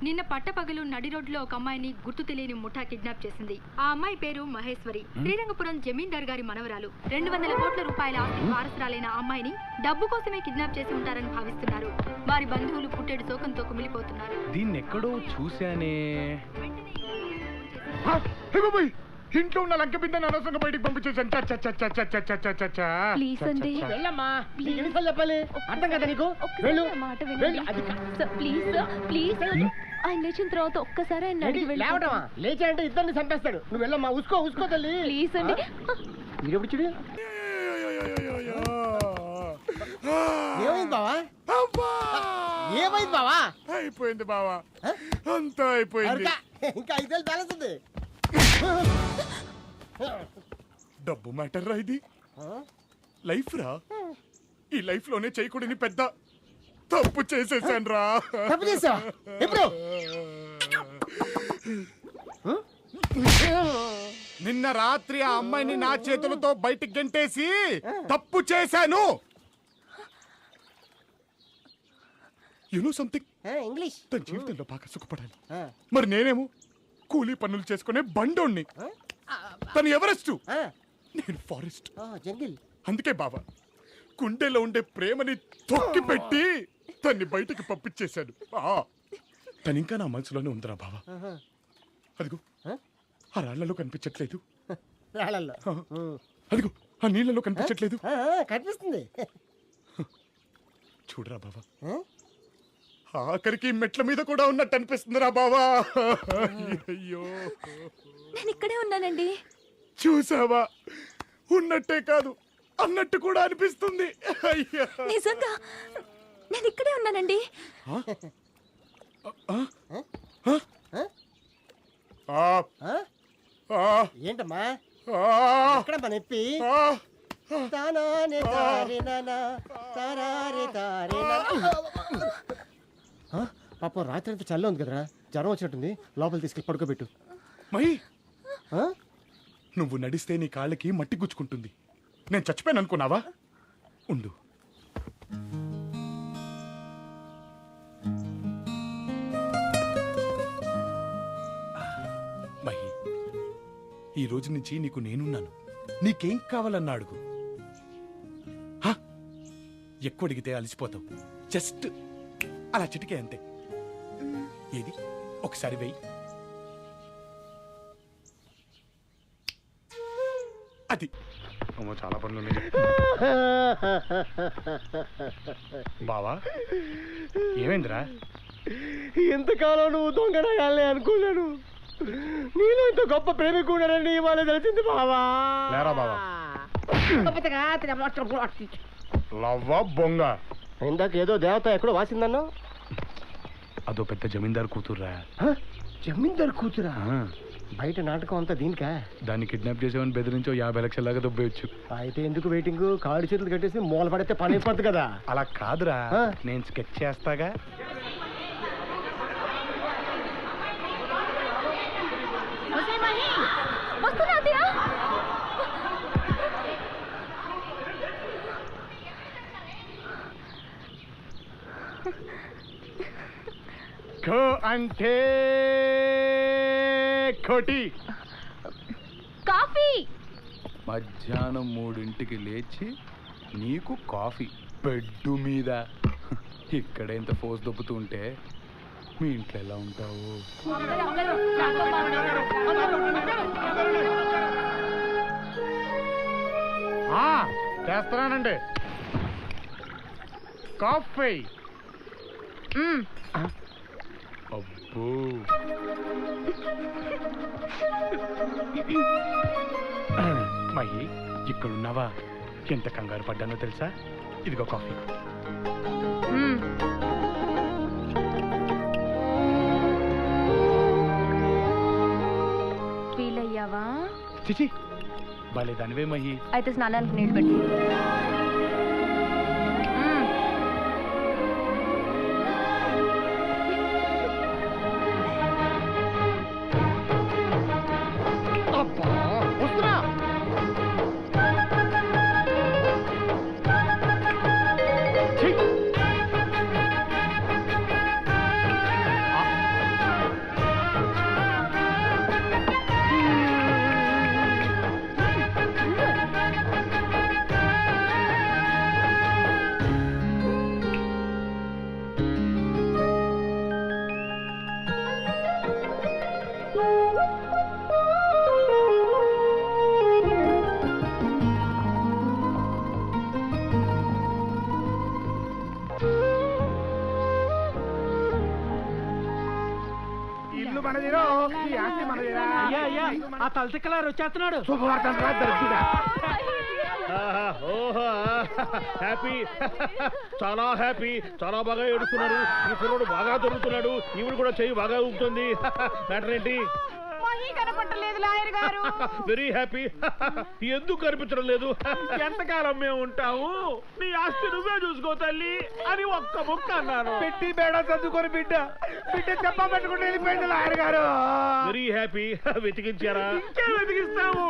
నిన్న పట్టపగలు నడి రోడ్లో ఒక అమ్మాయిని గుర్తు తెలియని ముఠా కిడ్నాప్ చేసింది. ఆ అమ్మాయి పేరు మహేశ్వరి. శ్రీరంగపురం జమీందార్ గారి మనవరాలు. 200 కోట్ల రూపాయల ఆస్తి వారసురాలైన అమ్మాయిని డబ్బు కోసమే కిడ్నాప్ చేసి ఉంటారని భావిస్తున్నారు. వారి బంధువులు పుట్టెడు శోకంతో కుమిలిపోతున్నారు. దీన్ని ఎక్కడో చూశానే. ఇంట్లో ఉన్న లంక బిందెని అనవసరంగా బయటికి పంపించేసాను. ప్లీజ్ అండి, వెళ్ళమ్మా. చెప్పాలి అర్థం కదా నీకు? వెళ్ళు. మాట వినండి సార్, ప్లీజ్ సార్, ప్లీజ్. ఆయన లేచిన తర్వాత ఒక్కసారి ఆయన అడిగి లేవటమా? లేచాయంటే ఇద్దరిని చంపేస్తాడు. నువ్వు వెళ్ళమ్మా. ఉసుకో తల్లి. ప్లీజ్ అండి. మీరెప్పుడు చూడు. ఏమైంది బావా? ఏమైంది బావా? అయిపోయింది బావా, అంతా అయిపోయింది. ఇంకా 5 వేలు బ్యాలెన్స్ ఉంది. డబ్బు మ్యాటర్ రా ఇది. లైఫ్ రా. ఈ లైఫ్ లోనే చేయకూడని పెద్ద తప్పు చేసేసాను రా. తప్పు చేసావా? ఎప్పుడు? నిన్న రాత్రి ఆ అమ్మాయిని నా చేతులతో బయటికి గంటేసి తప్పు చేశాను. You know something? ఇంగ్లీష్. తన జీవితంలో బాగా సుఖపడాలి. మరి నేనేమో కూలీ పనులు చేసుకునే బండోణ్ణి. తను ఎవరెస్ట్, నేను ఫారెస్ట్. జంగిల్. అందుకే బావా గుండెలో ఉండే ప్రేమని తొక్కి పెట్టి తన్ని బయటికి పంపించేశాడు. తను ఇంకా నా మనసులోనే ఉందిరా బావా. అదిగో ఆ రాళ్లలో కనిపించట్లేదు. అదిగో ఆ నీళ్ళలో కనిపించట్లేదు. కనిపిస్తుంది. చూడరా బావా, ఆఖరికి మెట్ల మీద కూడా ఉన్నట్టు అనిపిస్తుందిరా బావా. అయ్యో, నేను ఇక్కడే ఉన్నానండి. చూసావా, ఉన్నట్టే కాదు అన్నట్టు కూడా అనిపిస్తుంది. అయ్యా, నిజంగా నేను ఇక్కడే ఉన్నానండి. ఏంటమ్మా ఎక్కడమ్మా నొప్పి? పాపం రాత్రి అంతా చల్ల ఉంది కదరా, జ్వరం వచ్చినట్టుంది. లోపల తీసుకెళ్ళి పడుకోబెట్టు. మహి, నువ్వు నడిస్తే నీ కాళ్ళకి మట్టి గుచ్చుకుంటుంది. నేను చచ్చిపోయాను అనుకున్నావా? ఉండు. మహి, ఈ రోజు నుంచి నీకు నేనున్నాను. నీకేం కావాలన్నా అడుగు. ఎక్కువ అడిగితే అలసిపోతావు. జస్ట్ అలా చిటికే అంతే. ఏది ఒకసారి వెయ్యి. అది చాలా పనులు ఉన్నాయి బావా. ఏమైందిరా? ఎంతకాలం నువ్వు దొంగనాయాలే అనుకున్నాను. నేను ఇంత గొప్ప ప్రేమికున్నానని ఇవాళ తెలిసింది బావా. లేరా బావా, లవ్వా బొంగ. ఇందాక ఏదో దేవత ఎక్కడో వాసిందన్నా. అదో పెద్ద జమీందారు కూతుర్రా. జమీందారు కూతురా? బయట నాటకం అంతా దీనికా? దాన్ని కిడ్నాప్ చేసేవని బెదిరించో 50 లక్షల దాకా దొబ్బేయచ్చు. అయితే ఎందుకు వెయిటింగ్? కాళ్ళు చేతులు కట్టేసి మూల పడితే పని అయిపోద్ది కదా. అలా కాదురా, నేను స్కెచ్ చేస్తాగా. అంటే కోటి కాఫీ. మధ్యాహ్నం 3ంటికి లేచి నీకు కాఫీ బెడ్డు మీద. ఇక్కడ ఎంత ఫోర్స్ దొబ్బుతూ ఉంటే మీ ఇంట్లో ఎలా ఉంటావు? చేస్తున్నానండి కాఫీ. అబ్బో, మహి ఇక్కడున్నావా? ఎంత కంగారు పడ్డానో తెలుసా? ఇదిగో కాఫీ. ఫీల్ అయ్యావా? చిచి, బాలేదానివే మహి. అయితే స్నానానికి నీళ్ళు పెట్టి. మనదిరో ఈ ఆస్తి మనదిరా. అయ్యా అయ్యా ఆ తలతిక్కలారు వచ్చేస్తున్నాడు. శుభవార్త దొరుకుతుందా? ఓహో హ్యాపీ, చాలా హ్యాపీ, చాలా బాగా ఏడుస్తున్నాడు. ఈ కుర్రోడు బాగా దొరుకుతున్నాడు. ఈవిడ కూడా చెయ్యి బాగా ఊపుతుంది. మ్యాటర్ ఏంటి? కనపట్టలేదు లాయర్ గారు. Very happy. ఎందుకు కనిపించడం లేదు? ఎంతకాలం మేము ఉంటాము? నీ ఆస్తి నువ్వే చూసుకో తల్లి అని ఒక్క ముక్క అన్నాను. పెట్టి బేడ చదువుకొని బిడ్డ చెప్ప పెట్టుకుంటే వెళ్ళిపోయింది లాయర్ గారు. Very happy. వెతికించారా? ఇంకే వెతికిస్తాము.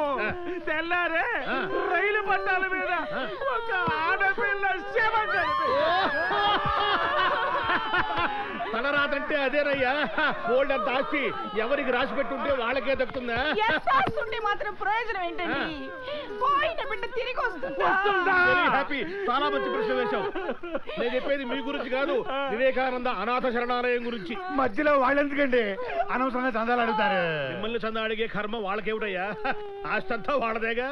తెల్లారే రైలు పట్టాల మీద ఒక ఆడపిల్ల శవం తలరాతంటే అదేనయ్యా. ఓల్డ్ అంత ఆస్తి ఎవరికి రాసి పెట్టుంటే వాళ్ళకే దక్కుతుందా? మాత్రం ప్రయోజనం ఏంటండి? పోయిన బిడ్డ తిరిగి వస్తుందా? Very happy. చాలా మంచి ప్రశ్న వేశావు. నేను చెప్పేది మీ గురించి కాదు, వివేకానంద అనాథ శరణాలయం గురించి. మధ్యలో వాళ్ళెందుకండి అనవసరంగా చందాలు అడుగుతారు? మిమ్మల్ని చందా అడిగే కర్మ వాళ్ళకేమిటయ్యా? ఆస్తి అంతా వాళ్ళదేగా.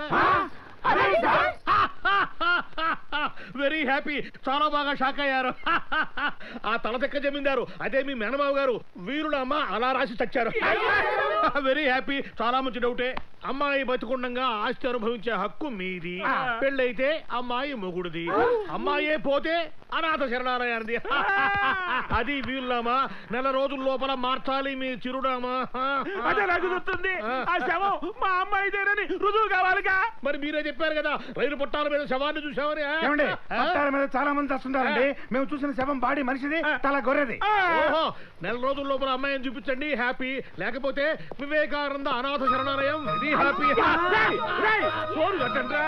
Very happy. చాలా బాగా షాక్ అయ్యారు. ఆ తలతెక్క జమీందారు అదే మీ మేనబాబు గారు వీరుడమ్మ అలా రాసి చచ్చారు. Very happy. చాలా మంచి డౌటే. అమ్మాయి బతుకుండగా ఆస్తి అనుభవించే హక్కు మీది. పెళ్ళైతే అమ్మాయి మొగుడుది. అమ్మాయే పోతే అనాథ శరణాలయానిది. అది వీరులామా. నెల రోజుల లోపల మార్చాలి మీ చిరునామా. అదే నాకు గుర్తుంది. ఆ శవం మా అమ్మాయిదేనని రుజువు కావాలిగా. మరి మీరే చెప్పారు కదా రైలు పట్టాల మీద శవాన్ని చూసామని. పట్టాల మీద చాలా మంది వస్తుంటారండి. మేము చూసిన శవం బాడీ మనిషిది, తల గొర్రెది. ఓహో, నెల రోజుల లోపల అమ్మాయిని చూపించండి హ్యాపీ. లేకపోతే వివేకానంద అనాథ శరణాలయం ఇది హ్యాపీ. ఫోన్ కట్టండి రా.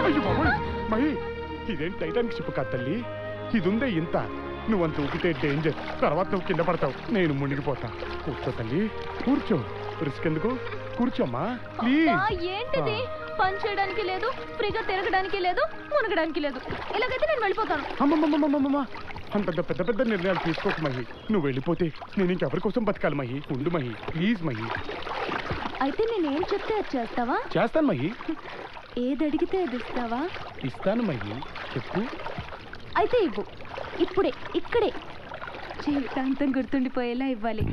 అయ్యో బాబోయ్ మహి, ఇదేం టైటానిక్ షిప్ కాదు తల్లి. ఇది ఉందే ఇంత. నువ్వంత ఊపితే డేంజర్. తర్వాత నువ్వు కింద పడతావు, నేను మునిగిపోతా. కూర్చో తల్లి, కూర్చో. రిస్క్ ఎందుకు? కూర్చోమ్మా ప్లీజ్. ఏంటిది? పని చేయడానికి లేదు, ఫ్రీగా తిరగడానికి లేదు, మునగడానికి లేదు. ఇలాగైతే నేను వెళ్ళిపోతాను. అమ్మమ్మమ్మమ్మమ్మ, అంత పెద్ద పెద్ద నిర్ణయాలు తీసుకోకు మహి. నువ్వు వెళ్ళిపోతే నేను ఇంకెవరి కోసం బతకాలి మహి. ఉండు మహి, ప్లీజ్ మహి. అయితే నేనేం చెప్తే అది చేస్తావా? చేస్తాను మహి. ఏది అడిగితే అది ఇస్తావా? ఇస్తాను మహి, చెప్పు. అయితే ఇవ్వు. ఇప్పుడే, ఇక్కడే. జీవితాంతం గుర్తుండిపోయేలా ఇవ్వాలి.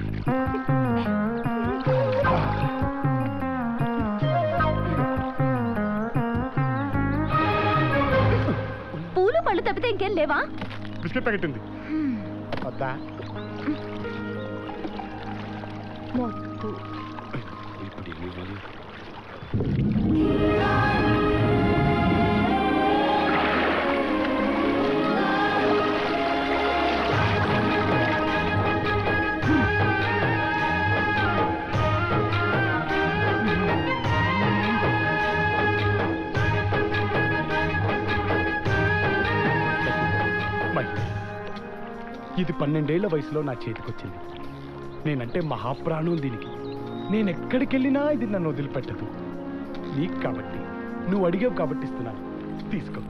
పూలు పళ్ళు తప్పితే ఇంకేం లేవా? బిస్కెట్ ప్యాకెట్ ఉంది, వద్దా? మొద్దు. ఇప్పుడు ఏమి ఇవ్వాలి? ఇది 12 ఏళ్ల వయసులో నా చేతికొచ్చింది. నేనంటే మహాప్రాణం దీనికి. నేను ఎక్కడికి వెళ్ళినా ఇది నన్ను వదిలిపెట్టదు. నీకు కాబట్టి, నువ్వు అడిగావు కాబట్టి ఇస్తున్నాను. తీసుకో.